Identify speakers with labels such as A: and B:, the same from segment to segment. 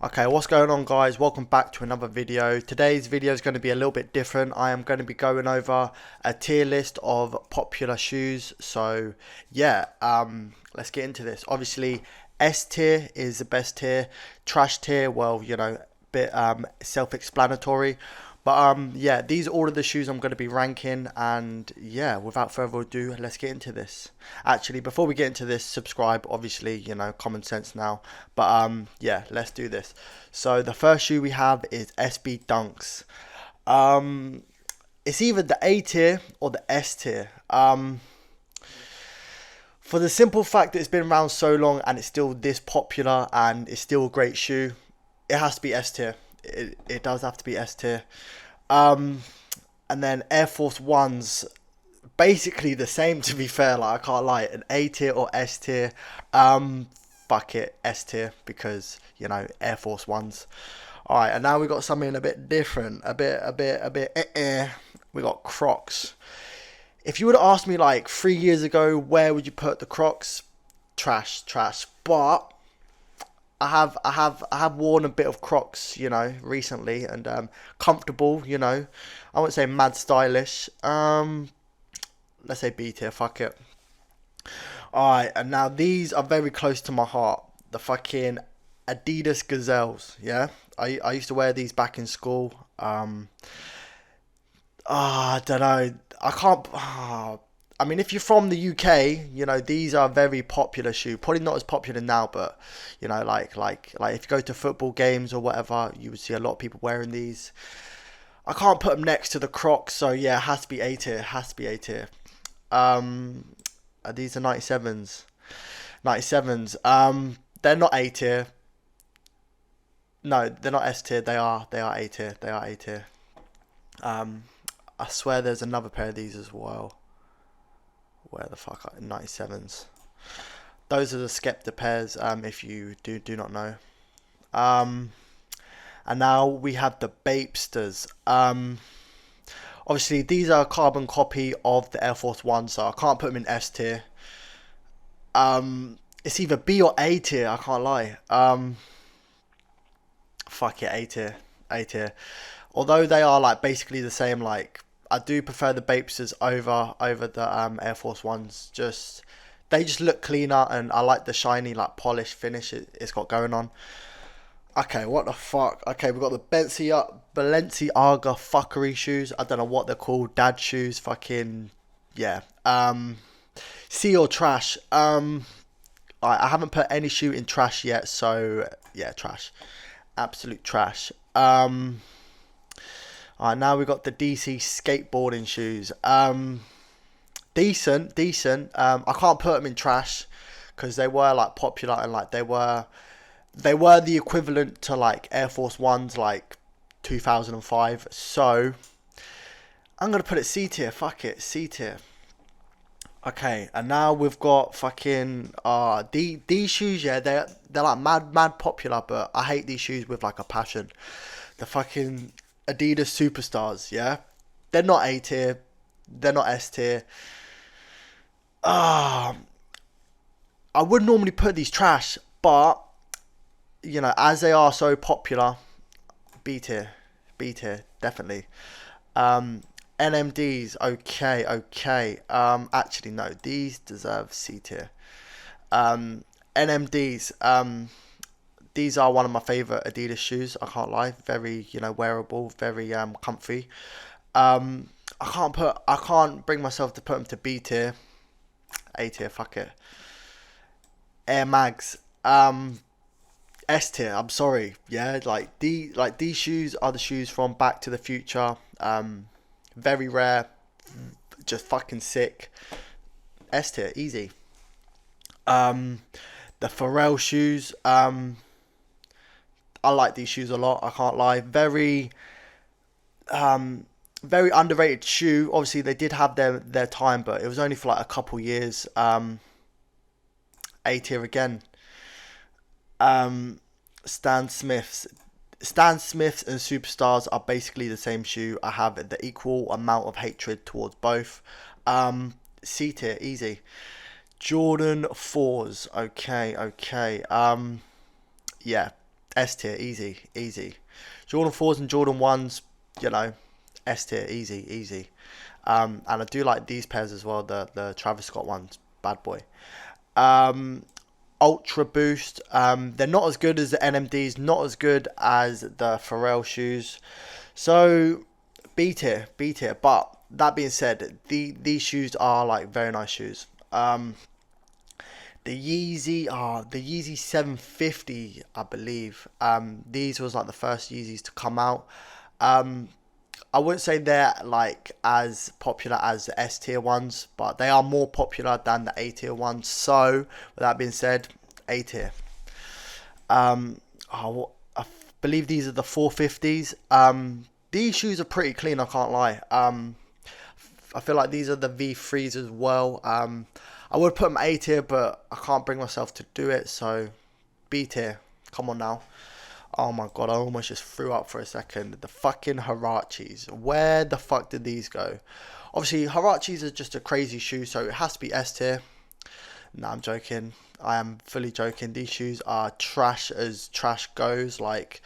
A: Okay, what's going on, guys? Welcome back to another video. Today's video is going to be a little bit different. I am going to be going over a tier list of popular shoes. So yeah, let's get into this. Obviously, S tier is the best tier. Trash tier, well, bit self-explanatory. But yeah, these are all of the shoes I'm going to be ranking, and yeah, without further ado, let's get into this. Actually, before we get into this, subscribe. Obviously, common sense now. But yeah, let's do this. So the first shoe we have is SB Dunks. It's either the A tier or the S tier. For the simple fact that it's been around so long and it's still this popular and it's still a great shoe, it has to be S tier. It does have to be S tier. And then Air Force Ones, basically the same, to be fair. Like, I can't lie, an A tier or S tier. Fuck it, S tier, because Air Force Ones. All right, and now we got something a bit different, a bit. We got Crocs. If you would have asked me like 3 years ago, where would you put the Crocs? Trash. But I have worn a bit of Crocs, recently, and comfortable, I wouldn't say mad stylish. Let's say B tier, fuck it. Alright, and now these are very close to my heart. The fucking Adidas Gazelles, yeah? I used to wear these back in school. I don't know. I can't. I mean, if you're from the UK, these are very popular shoe. Probably not as popular now, but like if you go to football games or whatever, you would see a lot of people wearing these. I can't put them next to the Crocs, so yeah, it has to be A tier. It has to be A tier. These are 97s. 97s. They're not A tier. No, they're not S tier. They are A tier. They are A tier. I swear there's another pair of these as well. Where the fuck are 97s? Those are the Skepta pairs, if you do not know. And now we have the Bapesters. Obviously these are a carbon copy of the Air Force One, so I can't put them in S tier. It's either B or A tier, I can't lie. Fuck it, A tier. A tier. Although they are like basically the same, like, I do prefer the Bapesters over the Air Force Ones. They just look cleaner, and I like the shiny, like, polished finish it's got going on. Okay, what the fuck? Okay, we've got the Balenciaga fuckery shoes. I don't know what they're called. Dad shoes. Fucking yeah. C or trash. I haven't put any shoe in trash yet, so yeah, trash. Absolute trash. Alright, now we got the DC skateboarding shoes. Decent. I can't put them in trash because they were like popular, and like they were the equivalent to like Air Force Ones, like 2005. So I'm gonna put it C tier. Fuck it, C tier. Okay, and now we've got fucking these shoes. Yeah, they're like mad popular, but I hate these shoes with like a passion. The fucking Adidas Superstars, yeah, they're not A tier, they're not S tier. I would normally put these trash, but as they are so popular, B tier, definitely. NMDs, okay. Actually no, these deserve C tier. NMDs, these are one of my favorite Adidas shoes. I can't lie. Very, wearable, very comfy. I can't bring myself to put them to B tier. A tier, fuck it. Air Mags, S tier. I'm sorry. Yeah, these shoes are the shoes from Back to the Future. Very rare, just fucking sick. S tier, easy. The Pharrell shoes. I like these shoes a lot. I can't lie. Very underrated shoe. Obviously, they did have their time, but it was only for like a couple years. A tier again. Stan Smiths. Stan Smiths and Superstars are basically the same shoe. I have the equal amount of hatred towards both. C tier, easy. Jordan 4s. Okay. Yeah. S tier, easy, easy. Jordan 4s and Jordan 1s, you know, S tier, easy, easy. And I do like these pairs as well, the Travis Scott ones, bad boy. Ultra Boost, they're not as good as the NMDs, not as good as the Pharrell shoes. So, B tier, B tier. But that being said, these shoes are like very nice shoes. The Yeezy 750, I believe. These was like the first Yeezys to come out. I wouldn't say they're like as popular as the S tier ones, but they are more popular than the A tier ones. So, with that being said, A tier. I believe these are the 450s. These shoes are pretty clean, I can't lie. I feel like these are the V3s as well. I would put them A tier, but I can't bring myself to do it. So, B tier. Come on now. Oh my god, I almost just threw up for a second. The fucking Huaraches. Where the fuck did these go? Obviously, Huaraches are just a crazy shoe, so it has to be S tier. No, I'm joking. I am fully joking. These shoes are trash as trash goes. Like,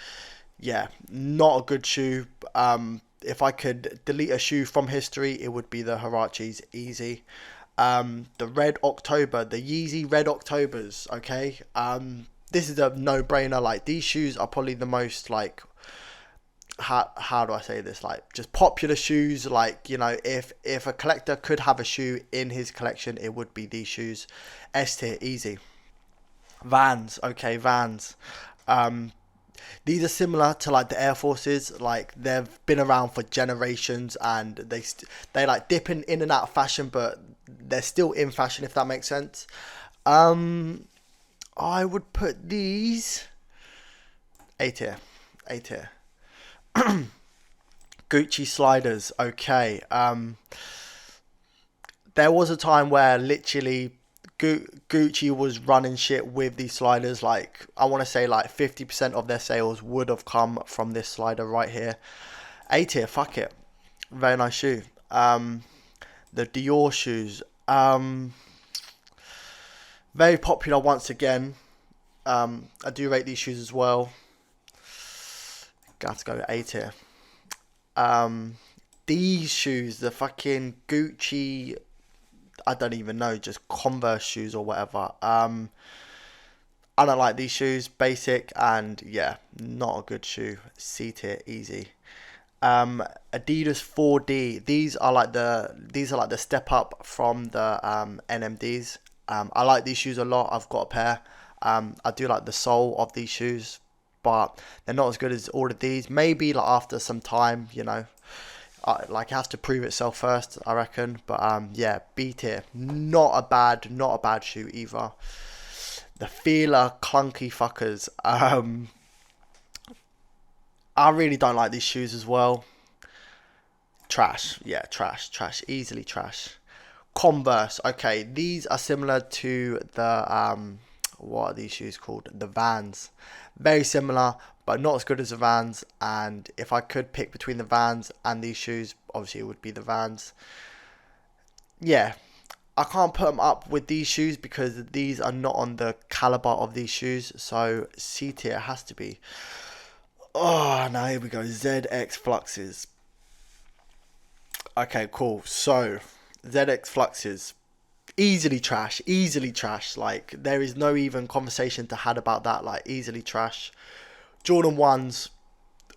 A: yeah, not a good shoe. If I could delete a shoe from history, it would be the Huaraches. Easy. The Red October, the Yeezy Red Octobers, okay? This is a no-brainer. Like, these shoes are probably the most, like, how do I say this? Like, just popular shoes. Like, you know, if a collector could have a shoe in his collection, it would be these shoes. S tier, easy. Vans, okay, Vans. These are similar to like the Air Forces. Like, they've been around for generations, and they like dip in and out of fashion, but they're still in fashion, if that makes sense. I would put these A tier, A tier. Gucci sliders, okay. There was a time where literally Gucci was running shit with these sliders. Like, I want to say like 50% of their sales would have come from this slider right here. A tier, fuck it. Very nice shoe. The Dior shoes. Very popular once again. I do rate these shoes as well. Got to go A tier. These shoes, the fucking Gucci, I don't even know, just Converse shoes or whatever. I don't like these shoes. Basic, and yeah, not a good shoe. C tier, easy. Adidas 4D. These are like the step up from the NMDs. I like these shoes a lot. I've got a pair. I do like the sole of these shoes, but they're not as good as all of these. Maybe like after some time, you know, like it has to prove itself first, I reckon. But yeah, B tier. Not a bad shoe either. The Feeler clunky fuckers. I really don't like these shoes as well. Trash. Yeah, trash. Easily trash. Converse. Okay, these are similar to the what are these shoes called? The Vans. Very similar, but not as good as the Vans. And if I could pick between the Vans and these shoes, obviously it would be the Vans. Yeah, I can't put them up with these shoes because these are not on the caliber of these shoes. So C tier has to be. Oh, now here we go. ZX Fluxes. Okay, cool. So ZX Fluxes. Easily trash. Like, there is no even conversation to had about that. Like, easily trash. Jordan 1s,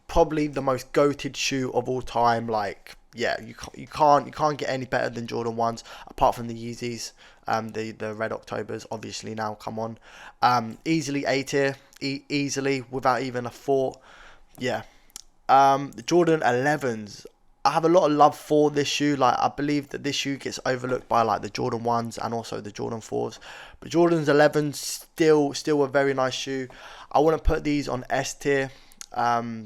A: probably the most goated shoe of all time. Like, yeah, you can't get any better than Jordan 1s apart from the Yeezys, the Red Octobers, obviously now. Come on, easily A tier, easily without even a thought. Yeah, the Jordan 11s. I have a lot of love for this shoe. Like, I believe that this shoe gets overlooked by like the Jordan 1s and also the Jordan 4s. But Jordan's 11s still a very nice shoe. I wouldn't put these on S tier.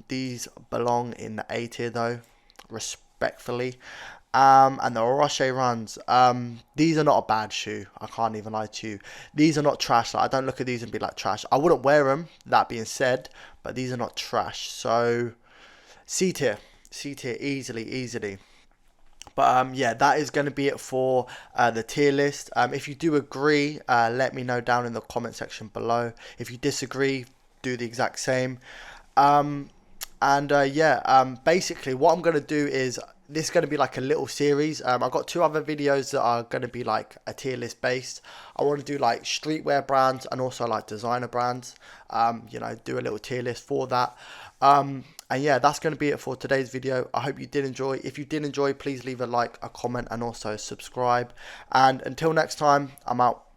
A: These belong in the A tier though, respectfully. And the Roche Runs. These are not a bad shoe. I can't even lie to you. These are not trash. Like, I don't look at these and be like trash. I wouldn't wear them, that being said, but these are not trash. So C tier. Easily. But yeah, that is going to be it for the tier list. If you do agree, let me know down in the comment section below. If you disagree, do the exact same. Basically what I'm going to do is, this is going to be like a little series. I've got 2 other videos that are going to be like a tier list based. I want to do like streetwear brands and also like designer brands. Do a little tier list for that. And yeah, that's going to be it for today's video. I hope you did enjoy. If you did enjoy, please leave a like, a comment, and also subscribe. And until next time, I'm out.